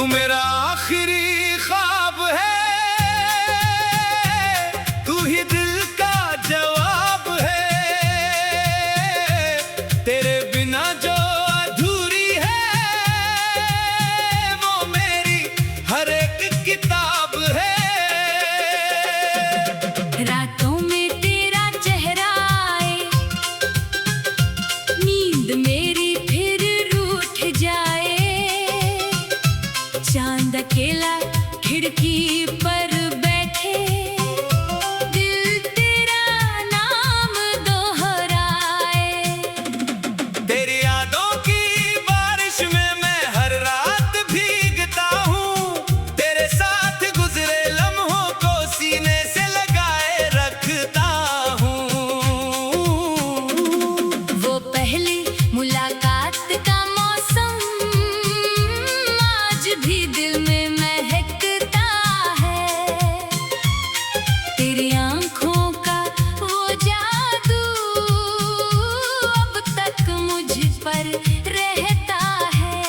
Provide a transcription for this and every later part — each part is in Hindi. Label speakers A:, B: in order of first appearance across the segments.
A: तू मेरा आखिरी ख्वाब है, तू ही दिल का जवाब है। तेरे बिना जो अधूरी है, वो मेरी हर एक किताब है।
B: रातों में तेरा चेहरा आए, नींद मेरी फिर रूठ जाए। चांद अकेला खिड़की पर बैठे, दिल तेरा नाम दोहराए।
A: तेरी यादों की बारिश में मैं हर रात भीगता हूँ। तेरे साथ गुजरे लम्हों को सीने से लगाए रखता हूँ।
B: वो पहली मुलाकात का मौसम आज भी दिल में महकता है। तेरी आंखों का वो जादू अब तक मुझ पर रहता है।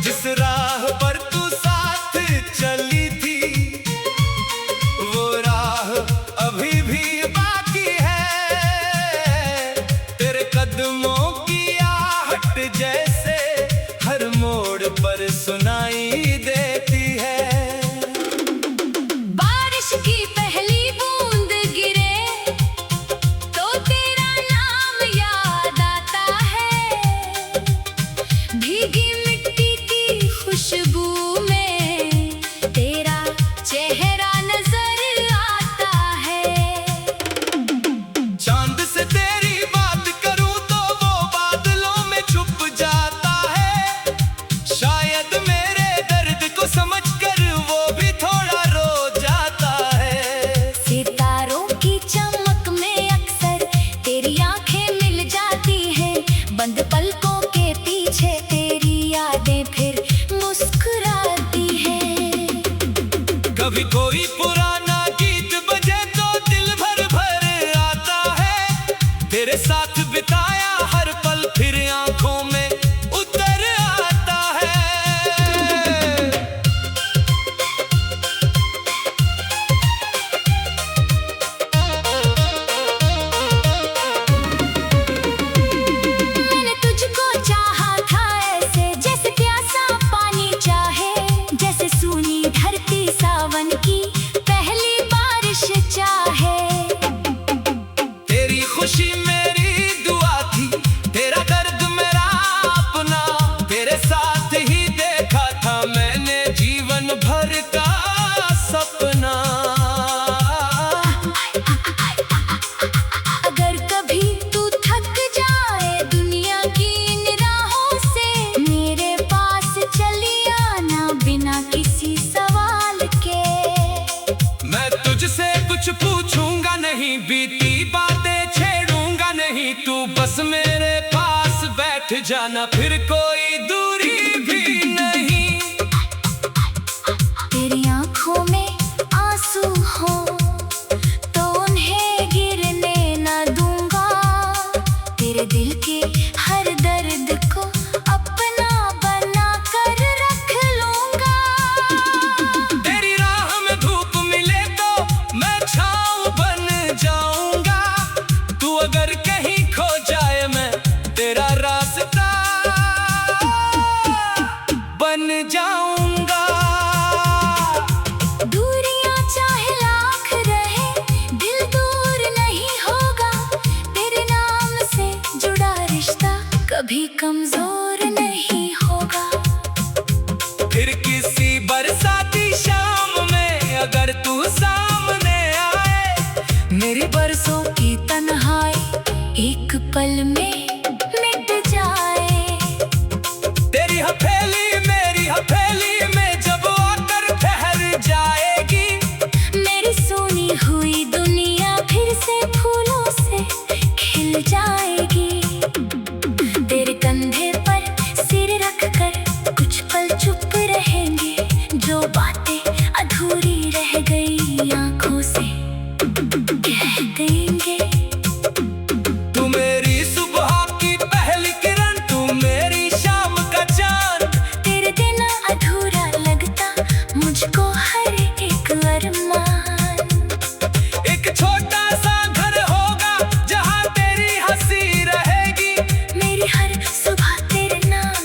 A: जिस राह पर तू साथ चली थी, वो राह अभी भी बाकी है। तेरे कदमों की आहट जैसे हर मोड़ पर सुनाई देती है।
B: बारिश की पहली बूंद गिरे तो तेरा नाम याद आता है। भीगी मिट्टी की खुशबू में तेरा चेहरा नजर आता है।
A: चांद से तेरी बात करूं तो वो बादलों में छुप जाता है। शायद मेरे दर्द को समझकर वो भी थोड़ा रो जाता है।
B: सितारों की चमक में अक्सर तेरी आंखें मिल जाती हैं। बंद पलकों के पीछे तेरी यादें फिर मुस्कुराती हैं।
A: कभी कोई पुराना गीत बजे तो दिल भर भर आता है। तेरे साथ बिताया हर पल फिर आंखों में उतर आता है।
B: मैंने तुझको चाहा था ऐसे जैसे प्यासा पानी चाहे, जैसे सूनी धरती सावन की पहली बारिश चाहे।
A: तेरी खुशी मेरी दुआ थी, तेरा दर्द मेरा अपना। तेरे साथ ही देखा था मैंने जीवन भर का सपना।
B: अगर कभी तू थक जाए दुनिया की इन राहों से, मेरे पास चली आना बिना किसी सवाल के।
A: मैं तुझसे कुछ पूछूंगा नहीं, बीती बातें छेड़ूंगा नहीं। तू बस मेरे पास बैठ जाना, फिर कोई दूरी भी नहीं।
B: तेरी आंखों में आंसू हो तो उन्हें गिरने न दूंगा। तेरे दिल के हर दर्द को अपना बना कर रख लूंगा।
A: तेरी राह में धूप मिले तो मैं छाँव बन जाऊंगा। तू अगर कहीं खो जाए मैं तेरा रास्ता बन जाऊंगा।
B: दूरियां चाहे लाख रहे, दिल दूर नहीं होगा। तेरे नाम से जुड़ा रिश्ता कभी कमजोर नहीं होगा।
A: फिर किसी बरसाती शाम में अगर तू सामने आए, मेरी बरसों की तन्हाई
B: एक पल में मिट जाए।
A: तेरी हथेली मेरी हथेली में जब आकर ठहर जाएगी,
B: मेरी सोनी हुई दुनिया फिर से फूलों से खिल जाएगी। तेरे कंधे पर सिर रख कर कुछ पल चुप रहेंगे, जो बातें अधूरी रह गई आंखों से कह देंगे।
A: तू मेरी
B: मुझको हर एक अरमान।
A: एक छोटा सा घर होगा जहाँ तेरी हंसी रहेगी।
B: मेरी हर सुबह तेरे नाम,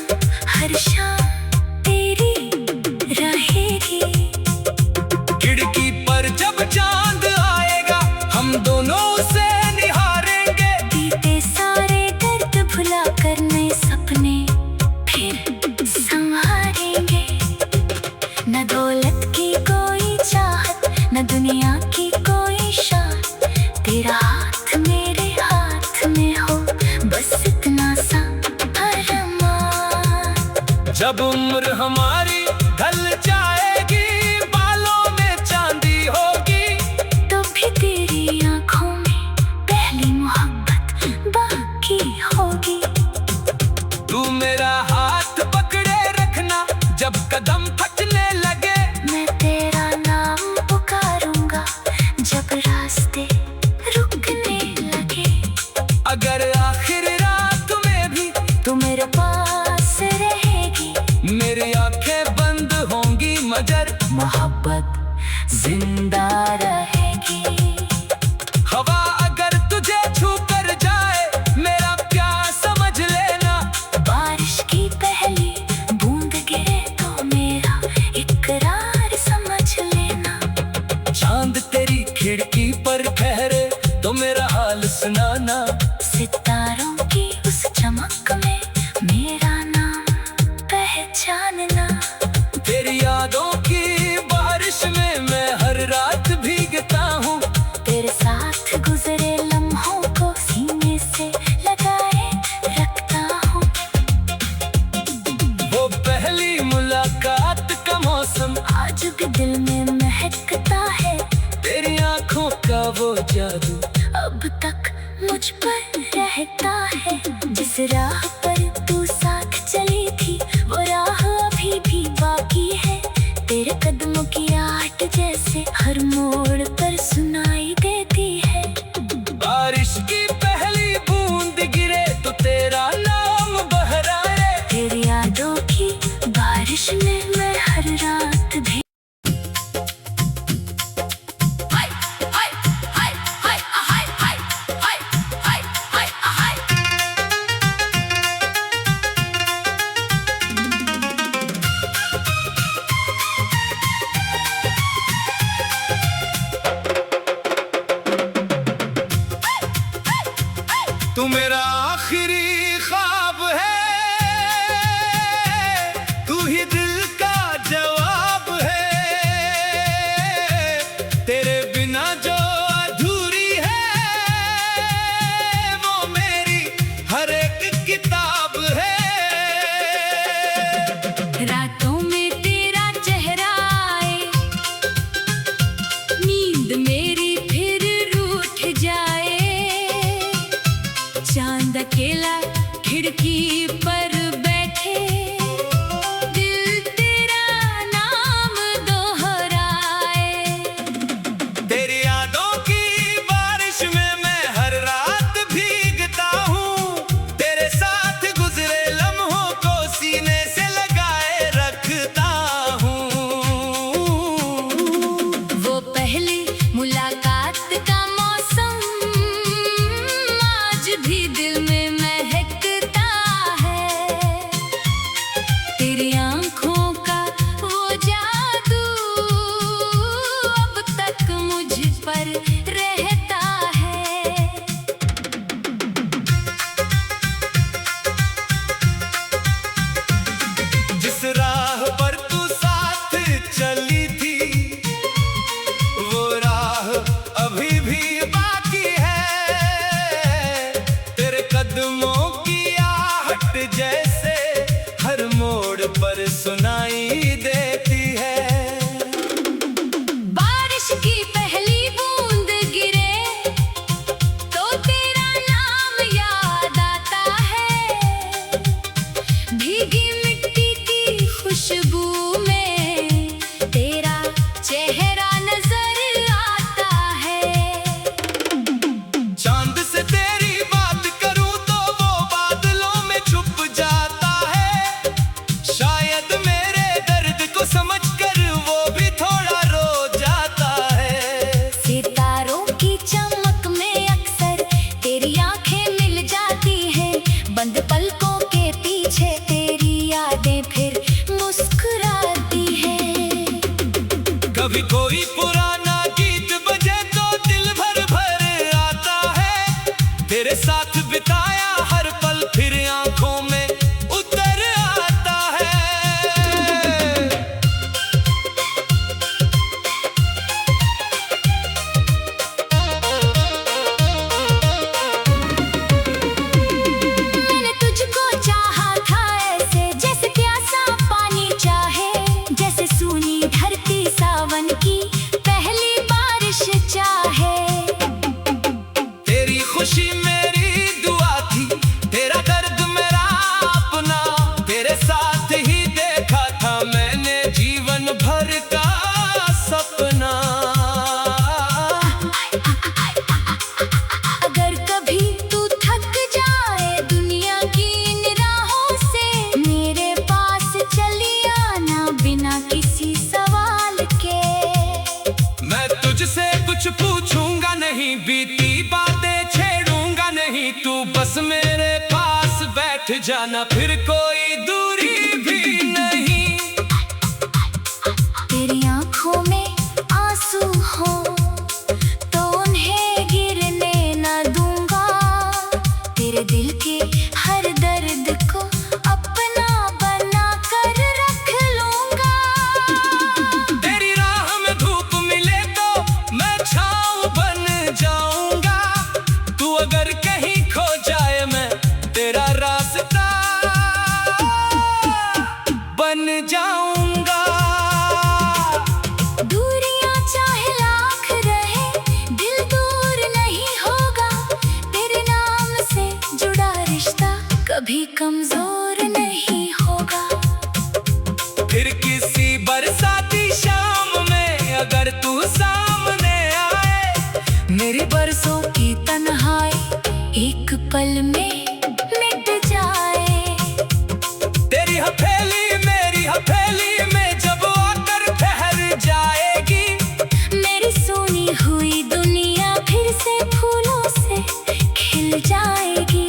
B: हर शाम तेरी रहेगी।
A: खिड़की पर जब चांद आएगा हम दोनों उसे निहारेंगे।
B: बीते सारे दर्द भुला कर नए सपने फिर संवारेंगे। न दौलत की कोई चाहत, न दुनिया की कोई शान, तेरा हाथ मेरे हाथ में हो, बस इतना सा अरमान।
A: जब उम्र हमारी ढल जाएगी, बालों में चांदी होगी,
B: तो भी तेरी आंखों में पहली मोहब्बत बाकी होगी।
A: तू मेरा हाथ पकड़े रखना जब कदम फटने लगे।
B: मैं तेरा नाम पुकारूंगा जब रास्ते रुकने लगे।
A: अगर आखिर रात में भी
B: तू मेरे पास रहेगी,
A: मेरी आंखें बंद होंगी मगर
B: मोहब्बत जिंदा रहेगी।
A: हवा अगर तुझे छू कर जाए, मेरा प्यार समझ लेना।
B: बारिश की पहली बूंद गिरे तो मेरा इकरार समझ लेना।
A: चांद तेरी खिड़की पर ठहरे तो मेरा हाल सुनाना।
B: सितारों की उस चमक में मेरा नाम पहचानना।
A: तेरी यादों की बारिश में मैं हर रात भीगता हूँ।
B: तेरे साथ गुजरे लम्हों को सीने से लगाए रखता हूँ।
A: वो पहली मुलाकात का मौसम
B: आज भी दिल में महकता है।
A: तेरी आंखों का वो जादू
B: अब तक मुझ पर रहता है। जिस राह पर तू साथ चली थी, वो राह अभी भी बाकी है। तेरे कदमों की आहट जैसे हर मोड़ पर सुनाई देती है।
A: बारिश की पहली बूंद गिरे तो तेरा नाम बहराए।
B: तेरी यादों की बारिश में मैं हर रात भी
A: तू मेरा आखिरी ख्वाब है, तू ही दिल का जवाब है। तेरे बिना जो अधूरी है, वो मेरी हर एक किताब है।
B: रातों में तेरा चेहरा आए, नींद मेरी फिर रूठ जाए। चांद अकेला खिड़की पर बैठे, दिल तेरा नाम दोहराए।
A: तेरी यादों की बारिश में मैं हर रात भीगता हूँ। तेरे साथ गुजरे लम्हों को सीने से लगाए रखता हूँ।
B: वो पहली मुलाकात का मौसम आज भी दिल में महकता है। तेरी आंखों का वो जादू अब तक मुझ पर रहता है।
A: जिस राह पर तू साथ चली थी, वो राह अभी भी बाकी है। तेरे कदमों की आहट जैसे हर मोड़ पर सुनाई देती है।
B: बारिश की पहली बूंद गिरे तो तेरा नाम याद आता है। भीगी मिट्टी की खुशबू में तेरा चेहरा नजर आता है।
A: चांद से तेरी बात करूं तो वो बादलों में छुप जाता है। शायद मेरे दर्द को समझकर वो भी कभी कोई पुराना गीत बजे तो दिल भर भर आता है। तेरे साथ बिताया हर पल फिर आंखों में उतर आता है।
B: मैंने तुझको चाहा था ऐसे जैसे प्यासा पानी चाहे, जैसे सूनी धरती सावन की पहली बारिश चाहे।
A: तेरी खुशी मेरी दुआ थी, तेरा दर्द मेरा अपना। तेरे साथ ही देखा था मैंने जीवन भर का सपना।
B: अगर कभी तू थक जाए दुनिया की इन राहों से, मेरे पास चली आना बिना किसी सवाल के।
A: मैं तुझसे कुछ पूछूंगा नहीं, बीती बातें छेड़ूंगा नहीं। तू बस मेरे पास बैठ जाना, फिर कोई दूरी भी नहीं।
B: तेरी आंखों में आंसू हो तो उन्हें गिरने न दूंगा। तेरे दिल के हर दर्द को अपना बना कर रख लूंगा।
A: तेरी राह में धूप मिले तो मैं छाँव बन जाऊंगा। तू अगर कहीं खो जाए मैं तेरा रास्ता बन जाऊंगा।
B: दूरियां चाहे लाख रहे दिल दूर नहीं होगा। तेरे नाम से जुड़ा रिश्ता कभी कमजोर नहीं होगा।
A: फिर किसी बरसाती शाम में अगर तू सामने आए,
B: मेरी बरसों की तन्हाई एक पल में मिट जाए।
A: तेरी हथेली मेरी हथेली में जब आकर ठहर जाएगी,
B: मेरी सोनी हुई दुनिया फिर से फूलों से खिल जाएगी।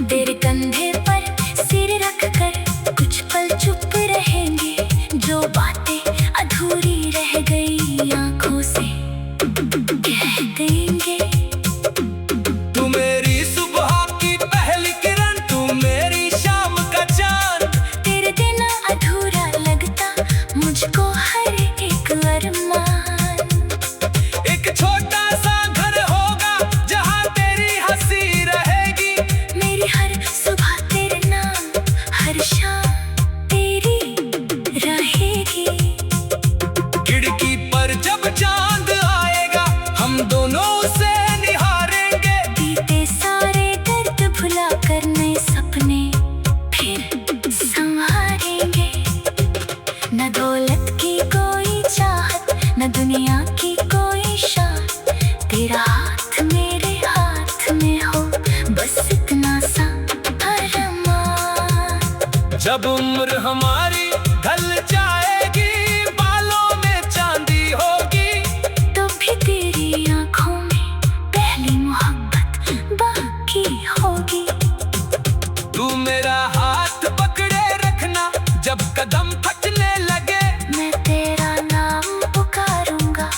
B: तेरे कंधे पर सिर रख कर कुछ पल चुप रहेंगे, जो बातें अधूरी रह गई आंखों से कह देंगे।
A: तू मेरी सुबह की पहली किरण, तू मेरी शाम का चांद।
B: तेरे बिना अधूरा लगता मुझको हर एक अरमान।
A: एक छोटा सा घर होगा जहाँ तेरी हंसी रहेगी।
B: मेरी हर सुबह तेरे नाम, हर शाम तेरी रहेगी।
A: खिड़की पर जब चांद आएगा हम दोनों उसे निहारेंगे।
B: बीते सारे दर्द भुला कर नए सपने फिर संवारेंगे। न दौलत की कोई चाहत, न दुनिया की कोई शान। तेरा हाथ मेरे हाथ में हो बस इतना सा अरमान।
A: जब उम्र हमारी ढल जाएगी, बालों में चांदी होगी,
B: तो भी तेरी आंखों में पहली मोहब्बत बाकी होगी।
A: तू मेरा हाथ पकड़े रखना जब कदम फटने लगे।
B: मैं तेरा नाम पुकारूंगा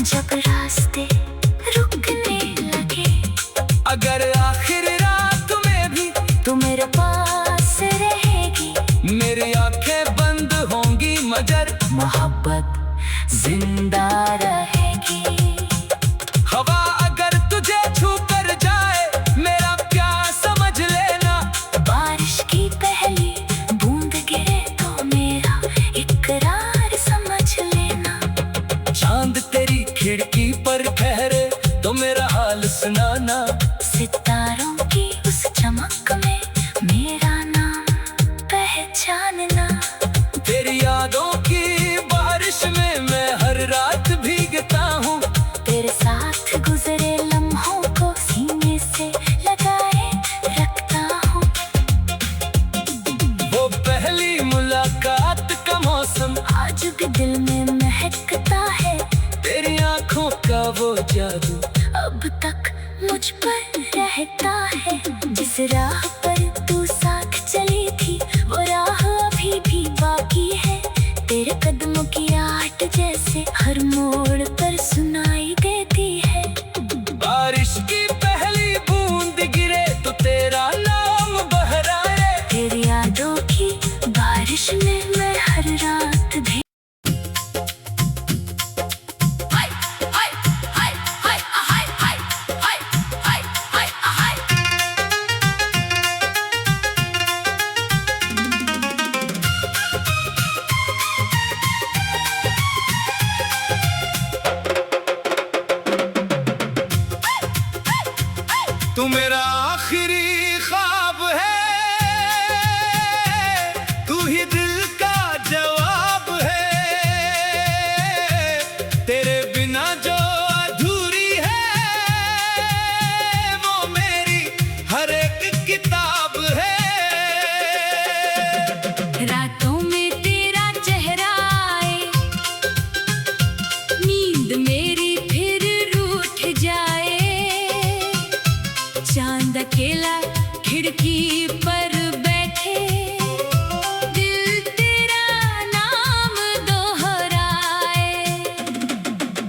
B: जब रास्ते रुकने लगे।
A: अगर आखिर रात में भी
B: तू मेरे पास रहेगी,
A: मेरी आंखें बंद होंगी मगर
B: मोहब्बत जिंदा रहेगी।
A: हवा अगर तुझे छू कर जाए मेरा प्यार समझ लेना।
B: बारिश की पहली बूंद गिरे तो मेरा इकरार समझ लेना।
A: चांद तेरी खिड़की पर ठहरे तो मेरा हाल सुनाना।
B: सितारों की उस चमक में मेरा नाम पहचानना।
A: तेरी यादों की बारिश में मैं हर रात भीगता हूँ।
B: तेरे साथ गुजरे लम्हों को सीने से लगाए रखता हूँ।
A: वो पहली मुलाकात का मौसम
B: आज भी दिल में महकता है।
A: तेरी आंखों का वो जादू
B: अब तक मुझ पर रहता है। जिस राह पर तू साथ चली थी वो राह अभी भी बाकी है। तेरे कदमों की आहट जैसे हर मोड़ पर सुनाई देती है।
A: बारिश की पहली बूंद गिरे तो तेरा नाम बहराए।
B: तेरी यादों की बारिश में मैं हर रात भी
A: तू मेरा आखिरी ख्वाब है, तू ही दिल का जवाब है। तेरे बिना जो अधूरी है वो मेरी हर एक किताब है।
B: रातों में तेरा चेहरा आए, नींद मेरी फिर रूठ जाए। चांद अकेला खिड़की पर बैठे, दिल तेरा नाम दोहराए।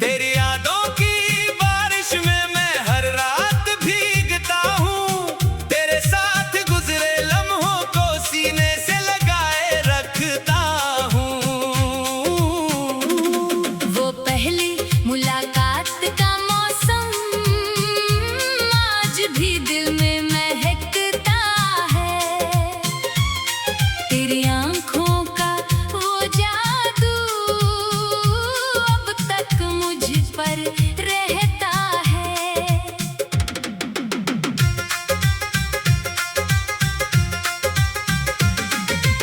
A: तेरी यादों की बारिश में मैं हर रात भीगता हूँ। तेरे साथ गुजरे लम्हों को सीने से लगाए रखता हूँ।
B: वो पहली मुलाकात का मौसम आज भी दिल में महकता है। तेरी आंखों का वो जादू अब तक मुझ पर रहता है।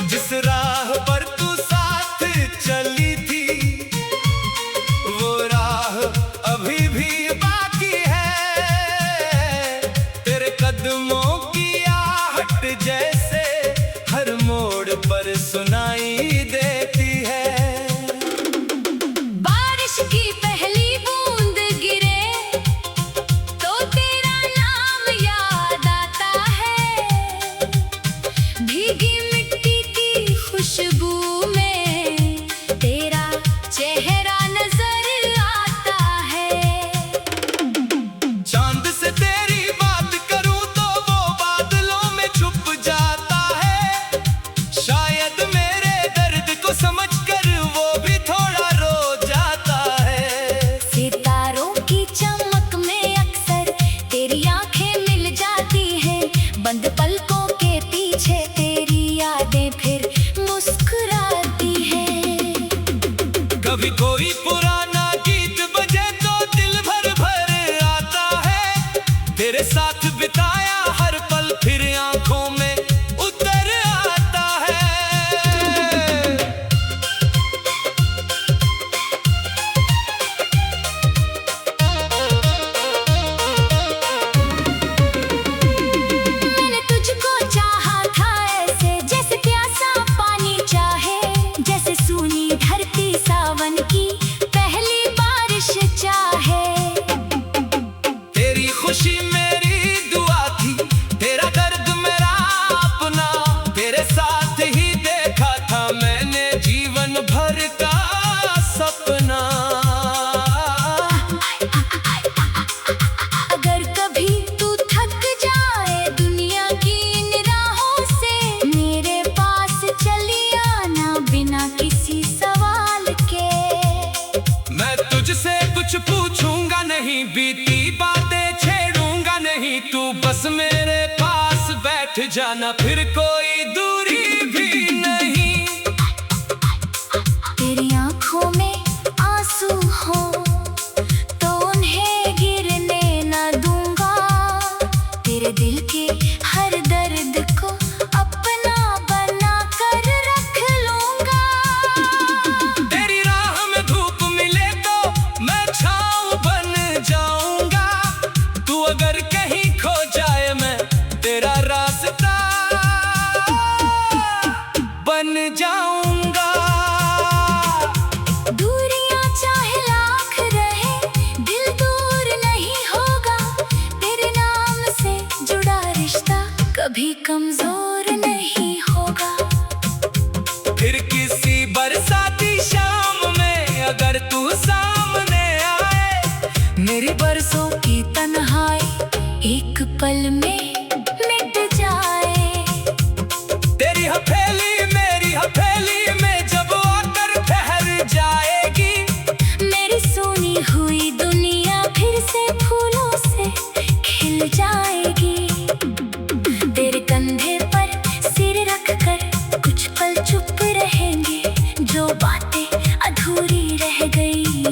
A: जिस राह पर तू साथ चली थी वो राह अभी भी बाकी है। तेरे कदमों की आहट जैसे हर मोड़ पर सुनाई देती है।
B: बारिश की पहली बूंद गिरे तो तेरा नाम याद आता है। भीगी मिट्टी की खुशबू में तेरा चेहरा नजर आता है।
A: चांद से तेरी बात करूं तो वो बादलों में छुप जाता है। शायद मेरे दर्द को समझकर वो भी थोड़ा रो जाता है।
B: सितारों की चमक में अक्सर तेरी आंखें मिल जाती हैं। बंद पलकों के पीछे तेरी यादें फिर मुस्कुराती हैं।
A: कभी कोई पुराना गीत बजे तो दिल भर भर आता है। तेरे साथ बिताया हर पल फिर आंखों में उतर आता है।
B: मैंने तुझको चाहा था ऐसे जैसे प्यासा पानी चाहे, जैसे सूनी धरती सावन की पहली बारिश चाहे।
A: तेरी खुशी मेरी दुआ थी, तेरा दर्द मेरा अपना। तेरे साथ ही देखा था मैंने जीवन भर का सपना।
B: अगर कभी तू थक जाए दुनिया की इन राहों से, मेरे पास चली आना बिना किसी सवाल के।
A: मैं तुझसे कुछ पूछूंगा नहीं, बीती बातें छेड़ूंगा नहीं। तू बस मेरे पास बैठ जाना, फिर कोई दूरी भी नहीं।
B: तेरी आंखों में आंसू हो तो उन्हें गिरने न दूंगा। तेरे दिल के हर दर्द को अपना बना कर रख लूंगा।
A: तेरी राह में धूप मिले तो मैं छाँव बन जाऊंगा। तू अगर कहीं खो जाए मैं तेरा रास्ता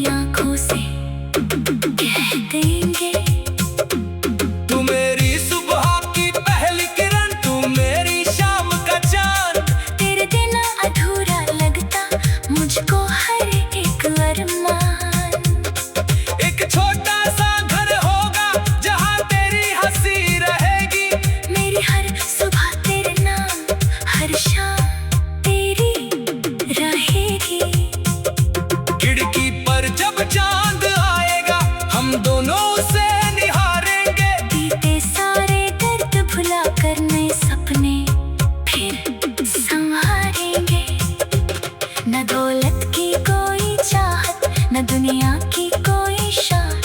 B: आंखों से कह देंगे।
A: तू मेरी सुबह की पहली किरण, तू मेरी शाम का चांद।
B: तेरे बिना अधूरा लगता मुझको हर एक अरमान।
A: एक छोटा सा घर होगा जहाँ तेरी हंसी रहेगी।
B: मेरी हर सुबह तेरे नाम, हर शाम तेरी रहेगी।
A: खिड़की पर जब चांद आएगा हम दोनों उसे निहारेंगे।
B: बीते सारे दर्द भुला कर नए सपने फिर संवारेंगे। न दौलत की कोई चाहत, न दुनिया की कोई शान।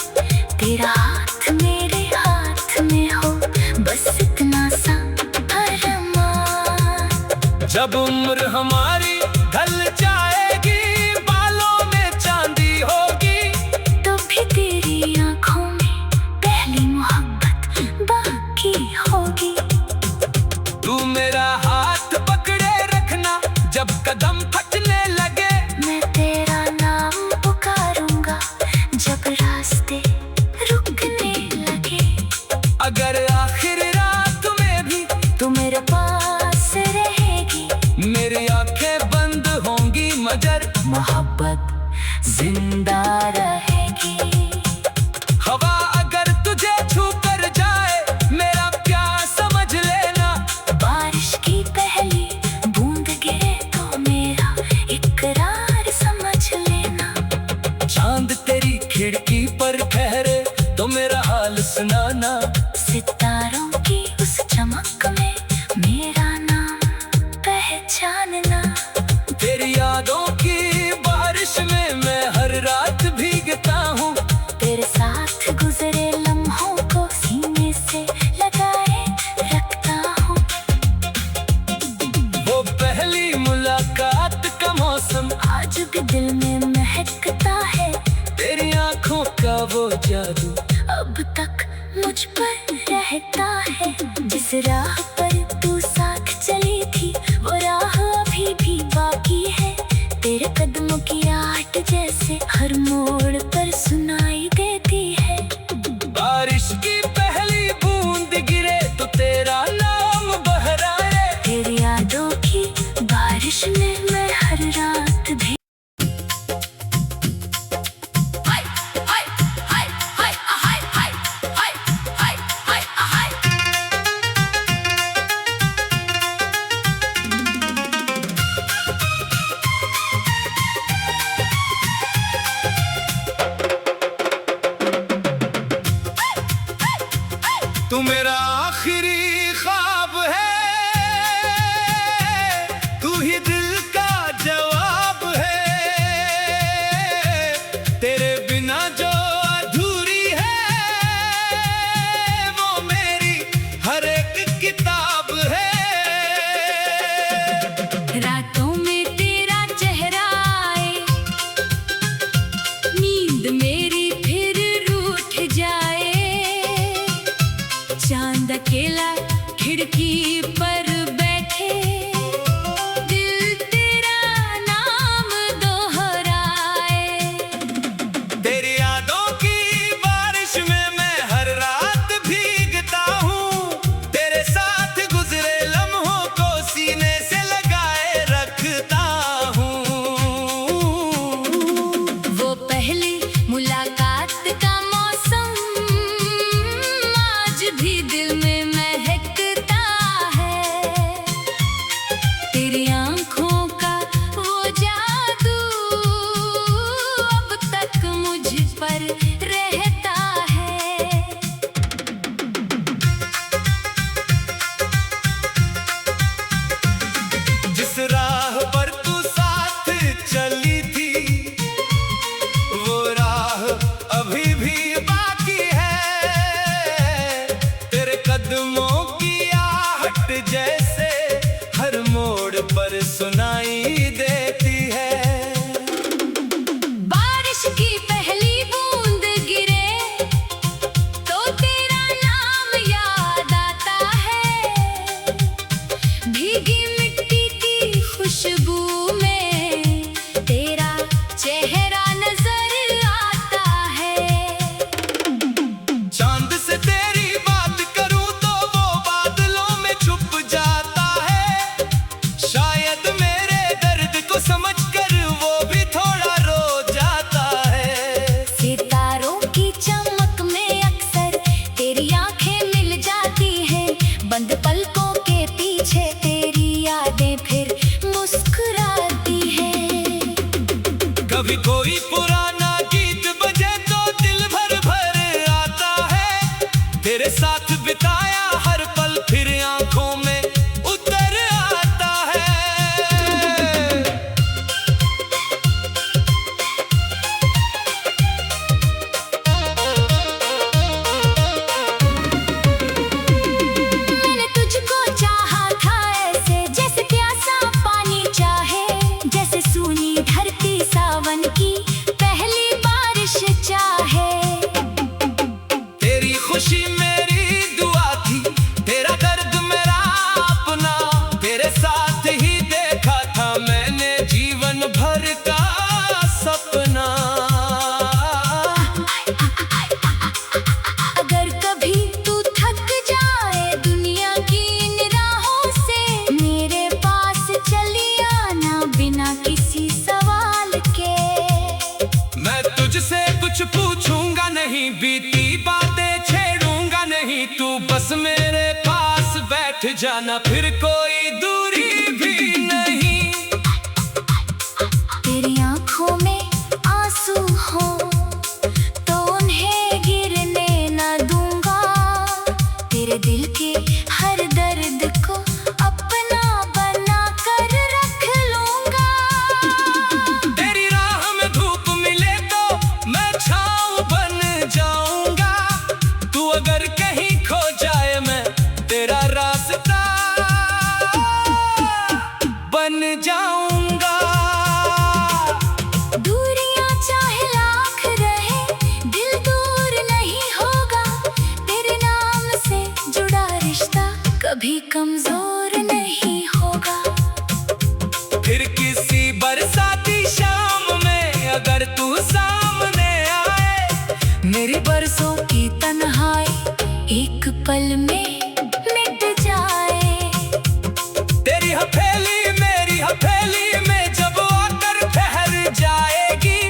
B: तेरा हाथ मेरे हाथ में हो, बस इतना सा अरमान।
A: जब उम्र हमारी ढल जाएगी, बालों में चांदी होगी,
B: तो भी तेरी आंखों में पहली मोहब्बत बाकी होगी।
A: तू मेरा हाथ पकड़े रखना जब कदम फटने लगे।
B: मैं तेरा नाम पुकारूंगा जब रास्ते रुकने लगे।
A: अगर आखिर रात में भी
B: तू मेरे पास रहेगी।
A: मेरी आंखें बंद होंगी मगर
B: मोहब्बत जिंदा रहेगी।
A: हवा अगर तुझे छू कर जाए, मेरा प्यार समझ लेना।
B: बारिश की पहली बूंद गिरे तो मेरा इकरार समझ लेना।
A: चांद तेरी खिड़की पर ठहरे तो मेरा हाल सुनाना।
B: सितारों की उस चमक में मेरा नाम पहचानना।
A: तेरी यादों की बारिश में मैं हर रात भीगता हूँ।
B: तेरे साथ गुजरे लम्हों को सीने से लगाए रखता हूँ।
A: वो पहली मुलाकात का मौसम
B: आज भी दिल में महकता है।
A: तेरी आंखों का वो जादू
B: अब तक मुझ पर रहता है। जिस राह पर तू साथ चली थी, वो राह अभी भी बाकी है। तेरे कदमों की आहट जैसे हर मोड़ पर सुनाई देती है।
A: बारिश की पहली बूंद गिरे तो तेरा नाम बहराए।
B: तेरी यादों की बारिश में मैं हर रात भी
A: तू मेरा आखिरी ख्वाब है, तू ही दिल का जवाब है। तेरे बिना जो अधूरी है, वो मेरी हर एक किताब है।
B: रातों में तेरा चेहरा आए, नींद मेरी फिर रूठ जाए। चांद अकेला खिड़की पर बैठे, दिल तेरा नाम दोहराए।
A: तेरी यादों की बारिश में मैं हर रात भीगता हूँ। तेरे साथ गुजरे लम्हों को सीने से लगाए रखता हूँ।
B: वो पहली मुलाकात का मौसम आज भी दिल में महकता है। तेरी आंखों का वो जादू अब तक मुझ पर रहता है।
A: जिस राह पर तू साथ चली थी, वो राह अभी भी बाकी है। तेरे कदमों की आहट जैसे हर मोड़ पर सुनाई देती है।
B: बारिश की पहली बूंद गिरे तो तेरा नाम याद आता है। भीगी मिट्टी की खुशबू में तेरा चेहरा नजर
A: तुझसे कुछ पूछूंगा नहीं, बीती बातें छेड़ूंगा नहीं, तू बस मेरे पास बैठ जाना, फिर कोई दूरी भी नहीं।
B: तेरी आंखों में आंसू हो तो उन्हें गिरने न दूंगा, तेरे दिल के हर दर्द को अपना बना कर रख लूंगा।
A: तेरी राह में धूप मिले तो मैं छाँव बन जाऊंगा, तू अगर कहीं खो जाए मैं तेरा रास्ता बन जाऊंगा।
B: दूरियां चाहे लाख रहे दिल दूर नहीं होगा, तेरे नाम से जुड़ा रिश्ता कभी कमजोर नहीं होगा।
A: फिर किसी बरसाती शाम में अगर तू सामने आए,
B: मेरी बरसों की तन्हाई एक पल में मिट जाए।
A: तेरी हथेली मेरी हथेली में जब आकर ठहर जाएगी,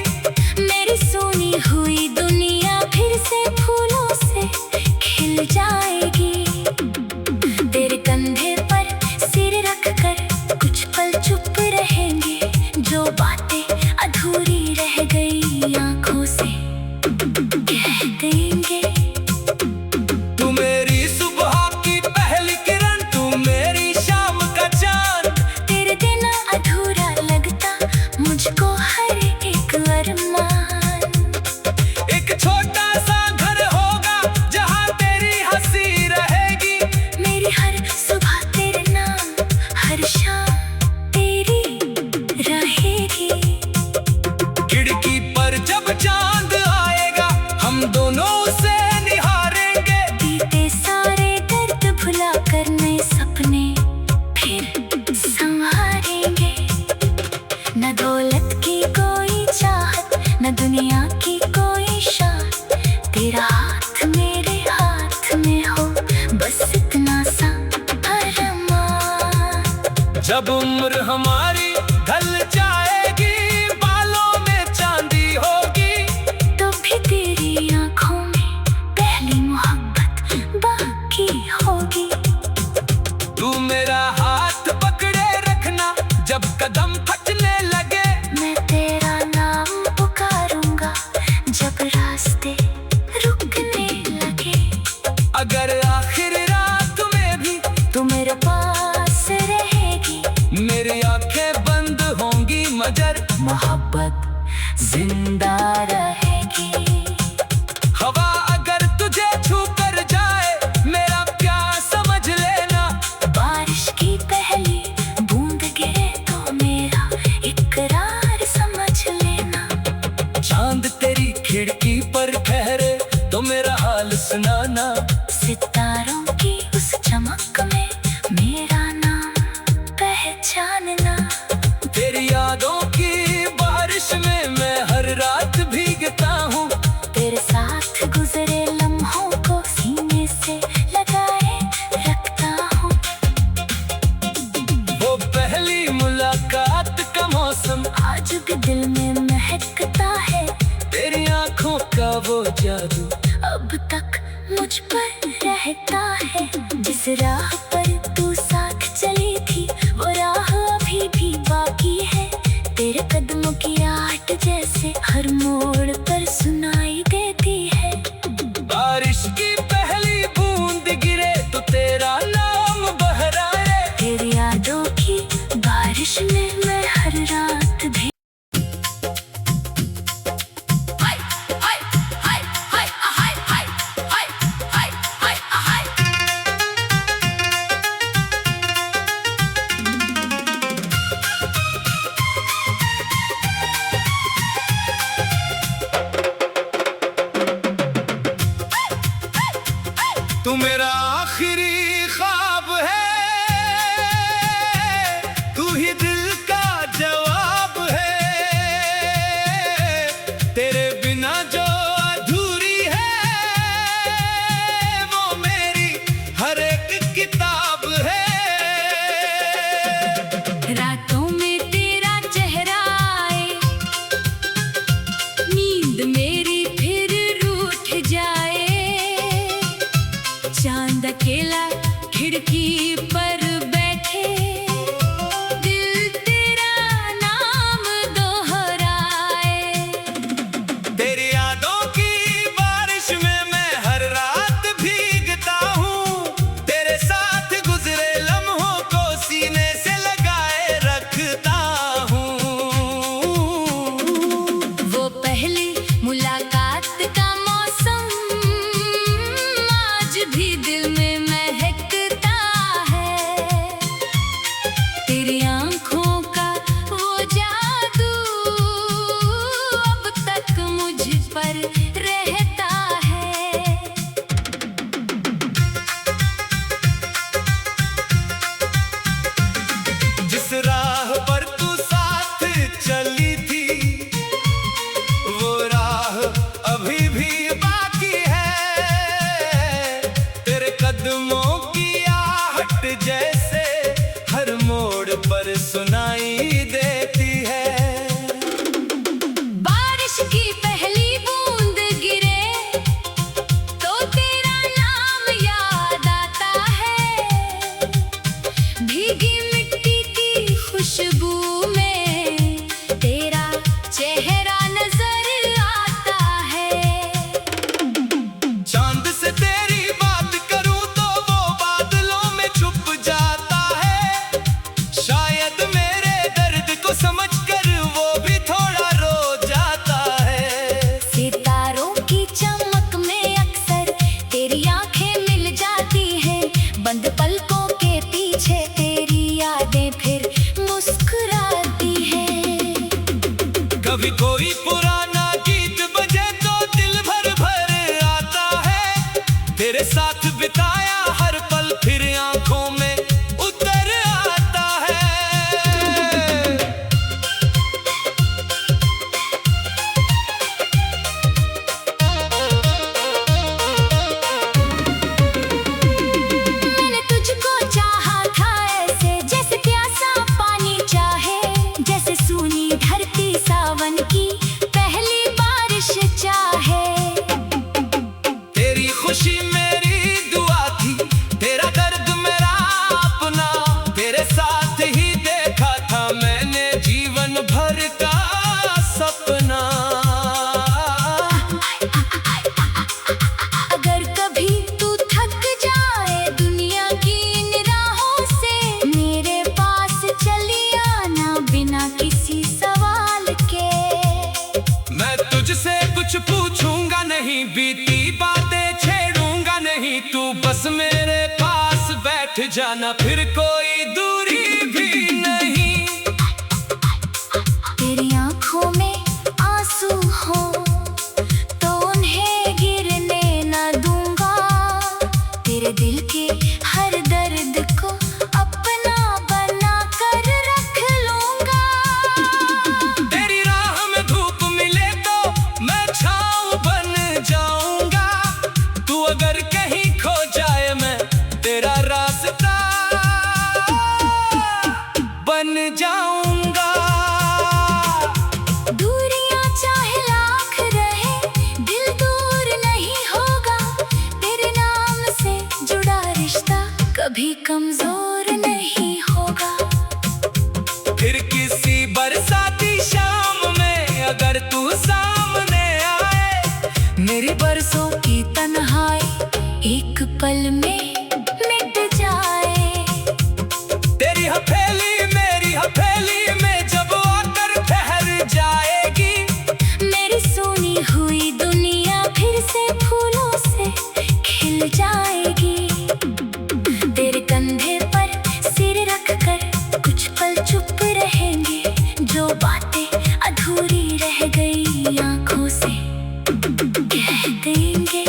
B: मेरी सोनी हुई दुनिया फिर से फूलों से खिल जाएगी। तेरे कंधे पर सिर रख कर कुछ पल चुप रहेंगे, जो बातें अधूरी रह गई आंखों से कह देंगे।
A: तू मेरी सुबह की पहली किरण, तू मेरी शाम का चांद,
B: तेरे बिना अधूरा लगता मुझको हर एक अरमान।
A: एक छोटा सा घर होगा जहाँ तेरी हंसी रहेगी,
B: मेरी हर सुबह तेरे नाम, हर शाम तेरी रहेगी।
A: खिड़की पर जब चांद आएगा हम दोनों उसे निहारेंगे,
B: बीते सारे दर्द भुला कर नए सपने फिर संवारेंगे। न दौलत की कोई चाहत, न दुनिया की कोई शान, तेरा हाथ मेरे हाथ में हो बस इतना सा अरमान।
A: जब उम्र हमारी ढल जाएगी, बालों में चांदी होगी,
B: तो भी तेरी आंखों में पहली मोहब्बत बाकी होगी।
A: तू मेरा हाथ पकड़े रखना जब कदम फटने लगे,
B: मैं तेरा नाम पुकारूंगा जब रास्ते रुकने लगे।
A: अगर आखिर रात में भी
B: तू मेरे पास रहेगी,
A: मेरी आंखें बंद होंगी मगर
B: मोहब्बत जिंदा रहेगी।
A: हवा अगर तुझे छू कर जाए मेरा प्यार समझ लेना,
B: बारिश की पहली बूंद गिरे तो मेरा इकरार समझ लेना।
A: चांद तेरी खिड़की पर ठहरे तो मेरा हाल सुनाना,
B: सितारों की उस चमक में मेरा नाम पहचानना।
A: तेरी यादों की बारिश में मैं हर रात भीगता हूँ,
B: तेरे साथ गुजरे लम्हों को सीने से लगाए रखता हूँ।
A: वो पहली मुलाकात का मौसम
B: आज भी दिल में महकता है,
A: तेरी आंखों का वो जादू
B: अब तक मुझ पर रहता है। जिस राह पर तू साथ चली थी वो राह अभी भी बाकी है, तेरे कदमों की आहट जैसे हर मोड़ पर सुनाई देती है।
A: बारिश की पहली बूंद गिरे तो तेरा नाम बहराए,
B: तेरी यादों की बारिश में मैं हर रात भी
A: तू मेरा आखिरी ख्वाब है, तू ही दिल का जवाब है, तेरे बिना जो अधूरी है वो मेरी हर एक किताब है।
B: रातों में तेरा चेहरा आए, नींद खिड़की पर बैठे दिल तेरा नाम दोहराए।
A: तेरी यादों की बारिश में मैं हर रात भीगता हूँ, तेरे साथ गुजरे लम्हों को सीने से लगाए रखता हूँ।
B: वो पहली मुलाकात का मौसम आज भी दिल में महकता है। तेरी आंखों का वो जादू अब तक मुझ पर रहता है।
A: जिस राह पर तू साथ चली थी वो राह अभी भी बाकी है। तेरे कदमों की आहट जैसे हर मोड़ पर सुनाई देती है।
B: बारिश की पहली बूंद गिरे तो तेरा नाम याद आता है। भीगी मिट्टी की खुशबू में तेरा चेहरा नजर आता है।
A: चांद से तेरी बात करूं तो वो बादलों में छुप जाता है। शायद मेरे दर्द को समझकर वो भी थोड़ा रो जाता है।
B: सितारों की चमक में अक्सर तेरी आंखें मिल जाती हैं। बंद पलकों के पीछे तेरी यादें फिर मुस्कुराती हैं।
A: कभी कोई पुराना गीत बजे तो दिल भर भर आता है। तेरे साथ बिताया हर पल फिर आंखों में उतर आता है।
B: मैंने तुझको चाहा था ऐसे जैसे प्यासा पानी चाहे, जैसे सूनी धरती सावन की पहली बारिश चाहे।
A: तेरी खुशी मेरी दुआ थी, तेरा दर्द मेरा अपना। तेरे साथ ही देखा था मैंने जीवन भर का सपना।
B: अगर कभी तू थक जाए दुनिया की इन राहों से, मेरे पास चली आना बिना किसी सवाल के।
A: मैं तुझसे कुछ पूछूंगा नहीं, बीती बातें छेड़ूंगा नहीं। तू बस मेरे पास बैठ जाना, फिर कोई दूरी भी नहीं।
B: तेरी आंखों में आंसू हो तो उन्हें गिरने न दूंगा। तेरे दिल के हर दर्द को अपना बना कर रख लूंगा।
A: तेरी राह में धूप मिले तो मैं छाँव बन जाऊंगा। तू अगर कहीं खो जाए मैं तेरा रास्ता बन जाऊंगा।
B: दूरियां चाहे लाख रहे दिल दूर नहीं होगा। तेरे नाम से जुड़ा रिश्ता कभी कमजोर नहीं होगा।
A: फिर किसी बरसाती शाम में अगर तू सामने आए,
B: मेरी बरसों की तन्हाई एक पल में मिट जाए।
A: तेरी हथेली मेरी हथेली में जब आकर ठहर जाएगी,
B: मेरी सोनी हुई दुनिया फिर से फूलों से खिल जाएगी। तेरे कंधे पर सिर रख कर कुछ पल चुप रहेंगे। जो बातें अधूरी रह गई आंखों से कह देंगे।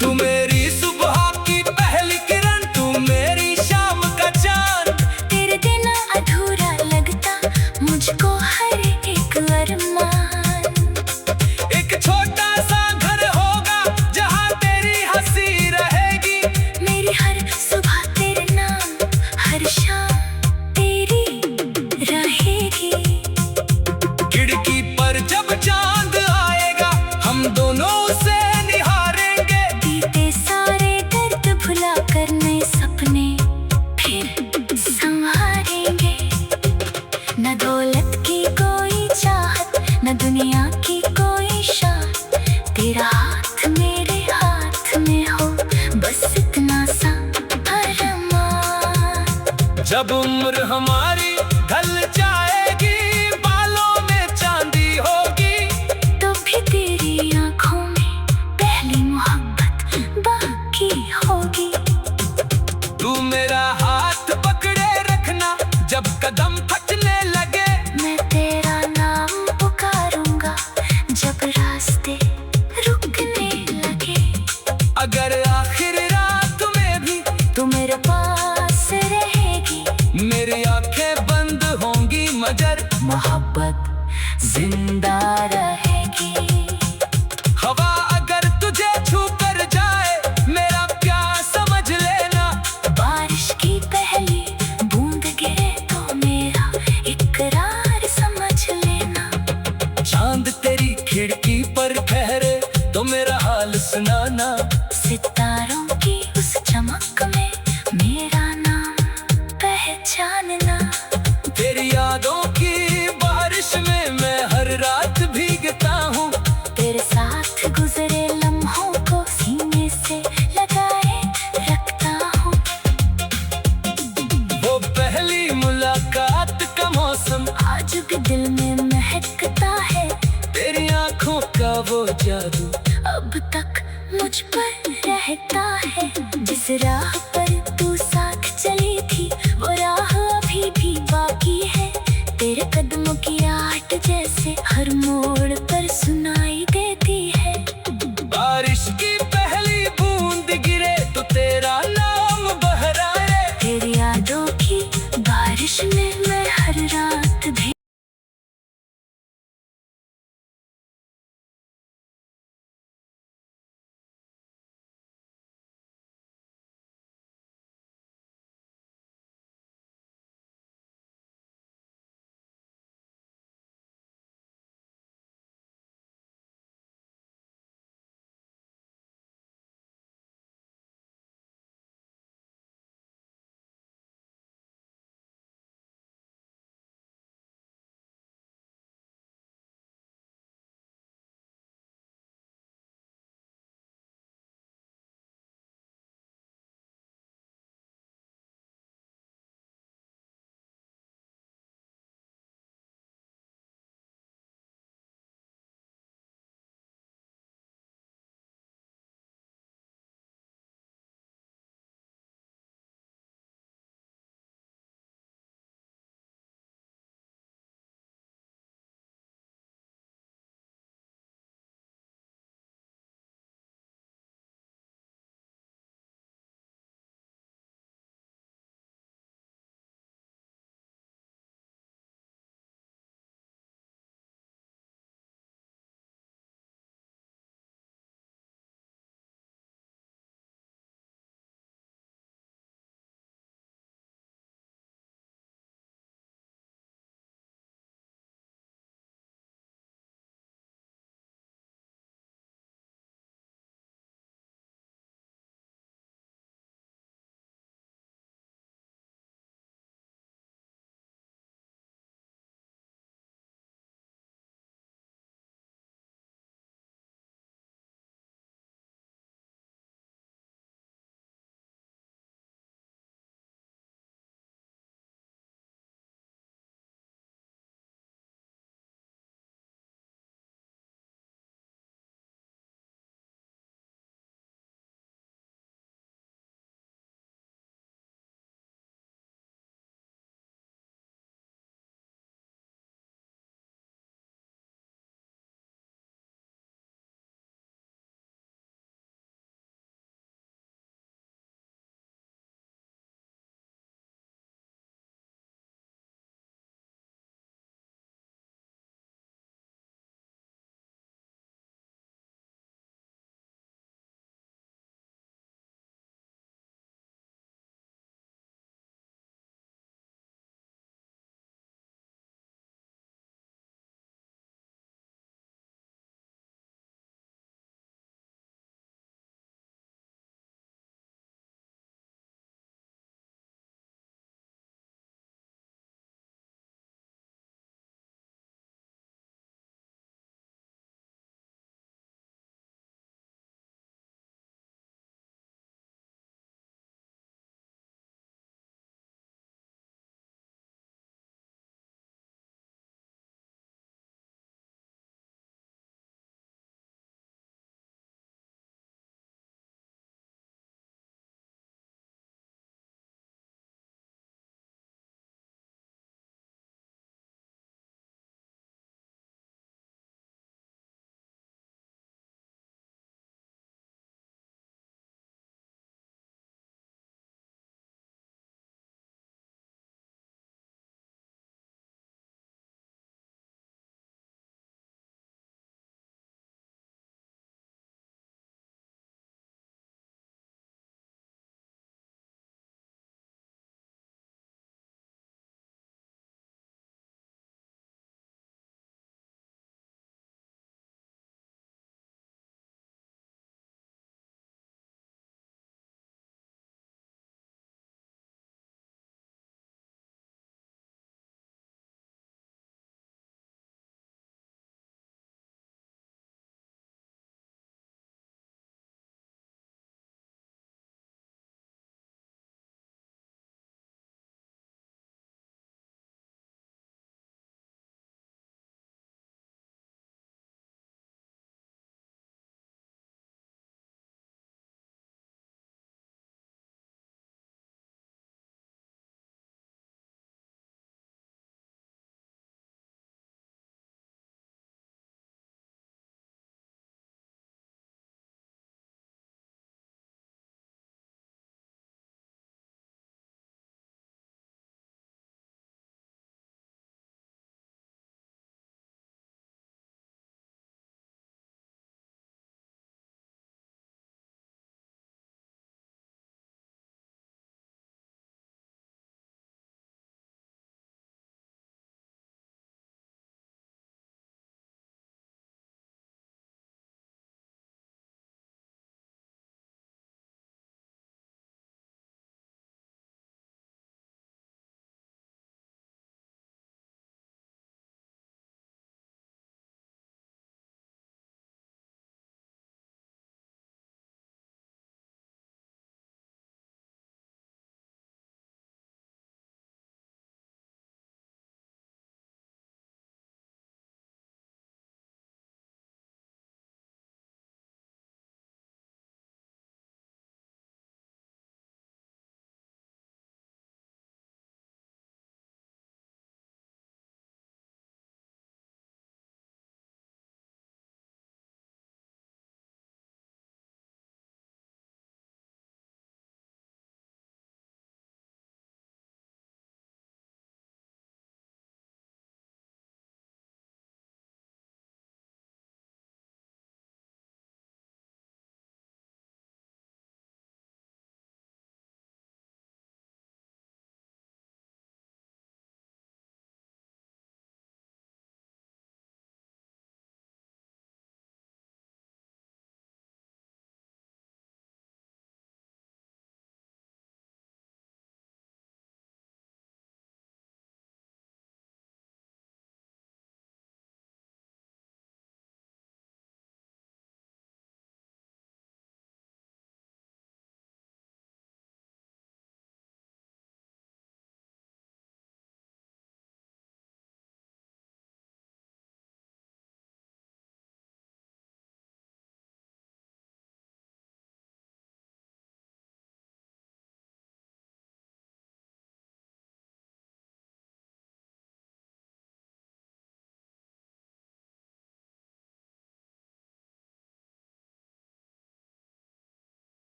A: तू मेरी सुबह की पहली किरण, तू मेरी शाम का चांद।
B: तेरे बिना अधूरा लगता मुझको हर एक अरमान।
A: एक छोटा सा घर होगा जहाँ तेरी हंसी रहेगी।
B: मेरी हर सुबह तेरे नाम, हर शाम तेरी रहेगी।
A: खिड़की पर जब चांद आएगा हम दोनों जब उम्र हमारी ढल जाएगी, बालों में चांदी होगी,
B: तो भी तेरी आंखों में पहली मोहब्बत बाकी होगी।
A: तू मेरा हाथ पकड़े रखना जब कदम थकने लगे,
B: मैं तेरा नाम पुकारूंगा जब रास्ते रुकने लगे।
A: अगर आखिर रात में भी
B: तू मेरे पास रहेगी,
A: मेरी आंखें बंद होंगी मगर
B: मोहब्बत जिंदा रहेगी।
A: हवा अगर तुझे छू कर जाए, मेरा प्यार समझ लेना।
B: बारिश की पहली बूंद गिरे तो मेरा इकरार समझ लेना।
A: चांद तेरी खिड़की पर ठहरे तो मेरा हाल सुनाना।
B: सितारों की उस चमक में मेरा नाम पहचानना।
A: तेरी यादों की बारिश में मैं हर रात भीगता हूँ।
B: तेरे साथ गुजरे लम्हों को सीने से लगाए रखता हूँ।
A: वो पहली मुलाकात का मौसम
B: आज भी दिल में महकता है।
A: तेरी आंखों का वो जादू
B: अब तक मुझ पर रहता है। जिस राह पर तू साथ चली थी, वो राह अभी भी बाकी है। तेरे कदमों की आहट जैसे हर मोड़